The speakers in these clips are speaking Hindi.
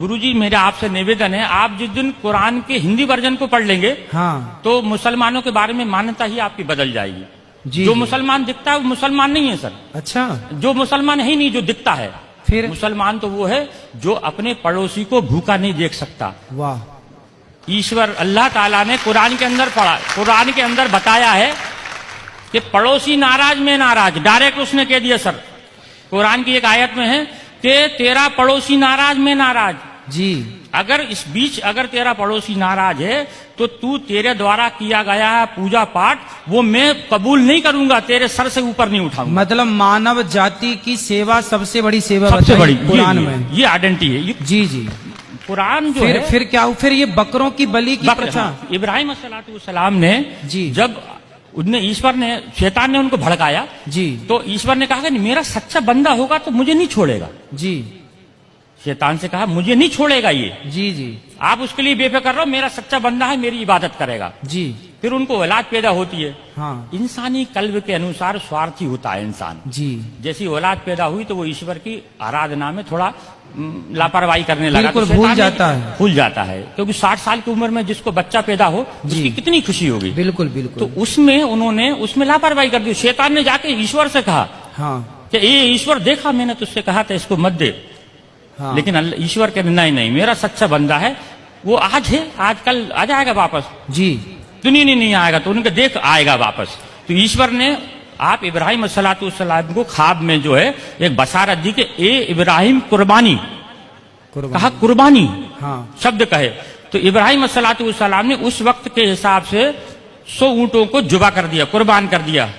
गुरुजी मेरा आपसे निवेदन है, आप जिस दिन कुरान के हिंदी वर्जन को पढ़ लेंगे हाँ तो मुसलमानों के बारे में मान्यता ही आपकी बदल जाएगी। जी जो जी। मुसलमान दिखता है वो मुसलमान नहीं है सर। अच्छा जो मुसलमान है ही नहीं, जो दिखता है। फिर मुसलमान तो वो है जो अपने पड़ोसी को भूखा नहीं देख सकता। वाह। ईश्वर अल्लाह ताला ने कुरान के अंदर पढ़ा, कुरान के अंदर बताया है कि पड़ोसी नाराज में नाराज, डायरेक्ट उसने कह दिया सर। कुरान की एक आयत में है कि तेरा पड़ोसी नाराज में नाराज। जी। अगर इस बीच अगर तेरा पड़ोसी नाराज है तो तू तेरे द्वारा किया गया है पूजा पाठ वो मैं कबूल नहीं करूंगा, तेरे सर से ऊपर नहीं उठाऊंगा। मतलब मानव जाति की सेवा सबसे बड़ी सेवा सबसे बताई बड़ी कुरान में। ये आइडेंटिटी है ये जी जी। कुरान जो है। फिर क्या हुआ? फिर ये बकरों की बलि की प्रथा। इब्राहिम अस्सलाम ने जी। जब उनने ईश्वर ने शैतान ने उनको भड़काया जी तो ईश्वर ने कहा कि मेरा सच्चा बंदा होगा तो मुझे नहीं छोड़ेगा। जी शैतान से कहा मुझे नहीं छोड़ेगा ये, जी जी आप उसके लिए बेफिक्र रहो, मेरा सच्चा बंदा है, मेरी इबादत करेगा। जी। फिर उनको औलाद पैदा होती है। हाँ इंसानी कल्ब के अनुसार स्वार्थी होता है इंसान। जी। जैसी औलाद पैदा हुई तो वो ईश्वर की आराधना में थोड़ा लापरवाही करने लगा, बिल्कुल तो भूल शैतान जाता है। भूल जाता है, क्योंकि 60 साल की उम्र में जिसको बच्चा पैदा हो जी। उसकी कितनी खुशी होगी। बिल्कुल तो बिल्कुल। उसमें उन्होंने उसमें लापरवाही कर दी। शैतान ने जाके ईश्वर से कहा हाँ कि ये ईश्वर देखा मैंने तुझसे कहा था इसको मत दे। हाँ। लेकिन ईश्वर कहते नहीं मेरा सच्चा बंदा है, वो आज है, आज कल आ जाएगा वापस, जी। दुनिया नहीं आएगा। तो उनके देख आएगा वापस। तो ईश्वर ने आप इब्राहिम अस्सलाम को ख्वाब में जो है एक बशारत दी कि ए इब्राहिम कुर्बानी, कहा कुर्बानी हाँ शब्द कहे तो इब्राहिम अस्सलाम ने उस वक्त के हिसाब से 100 ऊंटों को जुबा कर दिया, कुर्बान कर दिया।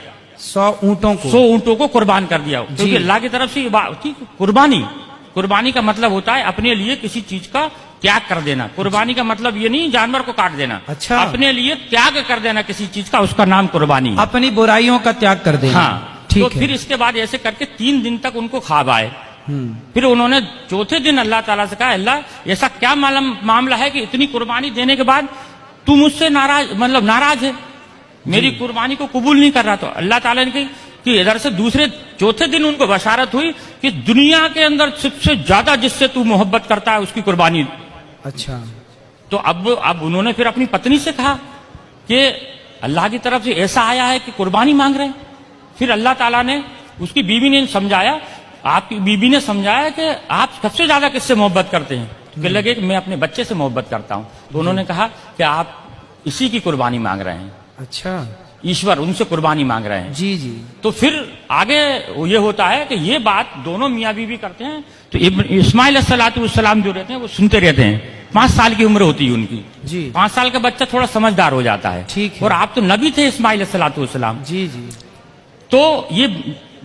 100 ऊँटों को 100 ऊंटों को कुर्बान कर दिया, क्योंकि अल्लाह की तरफ से ये बात थी। कुर्बानी का मतलब होता है अपने लिए किसी चीज का त्याग कर देना। कुर्बानी का मतलब ये नहीं जानवर को काट देना। अच्छा। अपने लिए त्याग कर देना किसी चीज का, उसका नाम कुर्बानी है। अपनी बुराइयों का त्याग कर देना। हाँ ठीक तो है। फिर इसके बाद ऐसे करके 3 दिन तक उनको ख्वाब आए। फिर उन्होंने चौथे दिन अल्लाह ताला से कहा अल्लाह ऐसा क्या मामला है कि इतनी कुर्बानी देने के बाद तू मुझसे नाराज है, मेरी कुर्बानी को कबूल नहीं कर रहा। तो अल्लाह ताला ने कही कि इधर से दूसरे चौथे दिन उनको बशारत हुई कि दुनिया के अंदर सबसे ज्यादा जिससे तू मोहब्बत करता है उसकी कुर्बानी। अच्छा। तो अब उन्होंने फिर अपनी पत्नी से कहा कि अल्लाह की तरफ से ऐसा आया है कि कुर्बानी मांग रहे हैं। फिर अल्लाह ताला ने उसकी बीवी ने समझाया, आपकी बीवी ने समझाया कि आप सबसे ज्यादा किससे मोहब्बत करते हैं। तो कहने लगे कि मैं अपने बच्चे से मोहब्बत करता हूं। तो उन्होंने कहा कि आप इसी की कुर्बानी मांग रहे हैं। अच्छा। ईश्वर उनसे कुर्बानी मांग रहे हैं। जी जी। तो फिर आगे ये होता है कि ये बात दोनों मियाँ बीवी करते हैं। तो इस्माइल अस्सलाम जो रहते हैं वो सुनते रहते हैं। 5 साल की उम्र होती है उनकी जी। 5 साल का बच्चा थोड़ा समझदार हो जाता है। ठीक है। और आप तो नबी थे इस्माइल अस्सलाम। जी जी। तो ये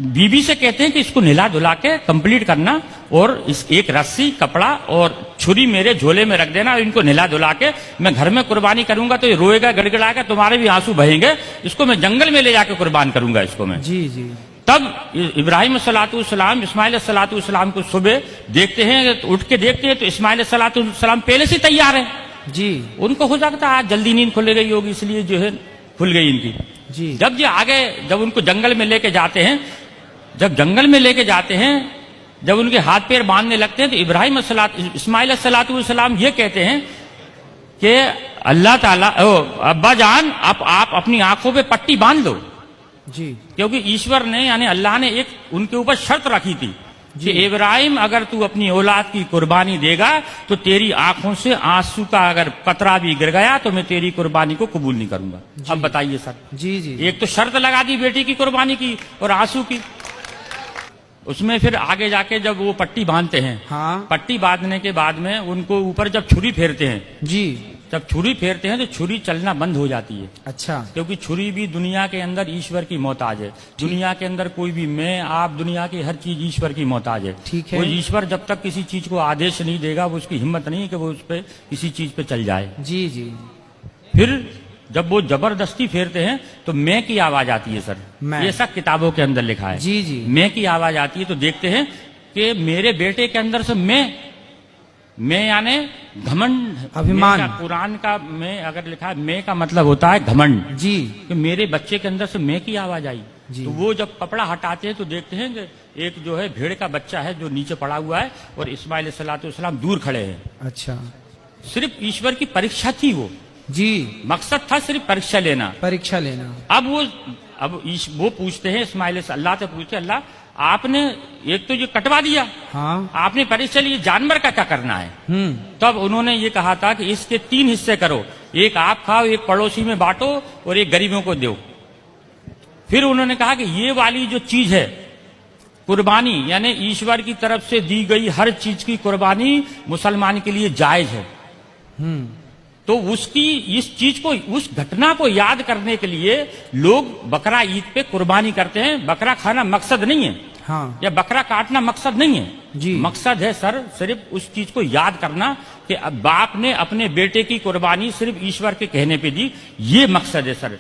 बीबी से कहते हैं कि इसको नहला धुला के कंप्लीट करना और इस एक रस्सी कपड़ा और छुरी मेरे झोले में रख देना। इनको नहला धुला के मैं घर में कुर्बानी करूंगा तो ये रोएगा गड़गड़ाएगा, तुम्हारे भी आंसू बहेंगे, इसको मैं जंगल में ले जाके कुर्बान करूंगा इसको मैं। जी जी। तब इब्राहिम अस्सलाम इस्माइल अस्सलाम को सुबह देखते हैं, उठ के देखते हैं तो इस्माइल अस्सलाम पहले से तैयार है। जी। उनको हो सकता है आज जल्दी नींद खुल गई होगी इसलिए जो है खुल गई इनकी। जी। जब ये आगे जब उनको जंगल में लेके जाते हैं, जब जंगल में लेके जाते हैं, जब उनके हाथ पैर बांधने लगते हैं तो इस्माइल अस्सलाम ये कहते हैं कि अल्लाह ताला अब्बा जान आप अपनी आंखों पे पट्टी बांध दो। जी। क्योंकि ईश्वर ने यानी अल्लाह ने एक उनके ऊपर शर्त रखी थी कि इब्राहिम अगर तू अपनी औलाद की कुर्बानी देगा तो तेरी आंखों से आंसू का अगर कतरा भी गिर गया तो मैं तेरी कुर्बानी को कबूल नहीं करूंगा। अब बताइए सर। जी जी। एक तो शर्त लगा दी बेटी की कुर्बानी की और आंसू की। उसमें फिर आगे जाके जब वो पट्टी बांधते हैं, हाँ। पट्टी बांधने के बाद में उनको ऊपर जब छुरी फेरते हैं, जी। जब छुरी फेरते हैं तो छुरी चलना बंद हो जाती है। अच्छा। क्योंकि छुरी भी दुनिया के अंदर ईश्वर की मोहताज है। दुनिया के अंदर कोई भी मैं आप दुनिया की हर चीज ईश्वर की मोहताज है। ठीक है। वो ईश्वर जब तक किसी चीज को आदेश नहीं देगा वो उसकी हिम्मत नहीं है कि वो उस पर किसी चीज पे चल जाए। जी जी। फिर जब वो जबरदस्ती फेरते हैं तो मैं की आवाज आती है सर। मैं। ये सब किताबों के अंदर लिखा है। जी जी। मैं की आवाज आती है तो देखते हैं कि मेरे बेटे के अंदर से मैं यानी घमंड, अभिमान। कुरान का मैं अगर लिखा है मैं का मतलब होता है घमंड। जी। कि मेरे बच्चे के अंदर से मैं की आवाज आई। जी। तो वो जब कपड़ा हटाते हैं तो देखते हैं कि एक जो है भेड़ का बच्चा है जो नीचे पड़ा हुआ है और इस्माइल सलाम दूर खड़े हैं। अच्छा। सिर्फ ईश्वर की परीक्षा थी वो, जी। मकसद था सिर्फ परीक्षा लेना। परीक्षा लेना। अब वो पूछते हैं इस्माइल से, अल्लाह से पूछते, अल्लाह आपने एक तो ये कटवा दिया, हाँ। आपने परीक्षा ली, जानवर का क्या करना है? तब उन्होंने ये कहा था कि इसके 3 हिस्से करो, एक आप खाओ, एक पड़ोसी में बांटो और एक गरीबों को दो। फिर उन्होंने कहा कि ये वाली जो चीज है कुर्बानी, यानी ईश्वर की तरफ से दी गई हर चीज की कुर्बानी मुसलमान के लिए जायज है। तो उसकी इस चीज को, उस घटना को याद करने के लिए लोग बकरा ईद पे कुर्बानी करते हैं। बकरा खाना मकसद नहीं है, हाँ। या बकरा काटना मकसद नहीं है जी। मकसद है सर सिर्फ उस चीज को याद करना कि अब बाप ने अपने बेटे की कुर्बानी सिर्फ ईश्वर के कहने पे दी, ये मकसद है सर।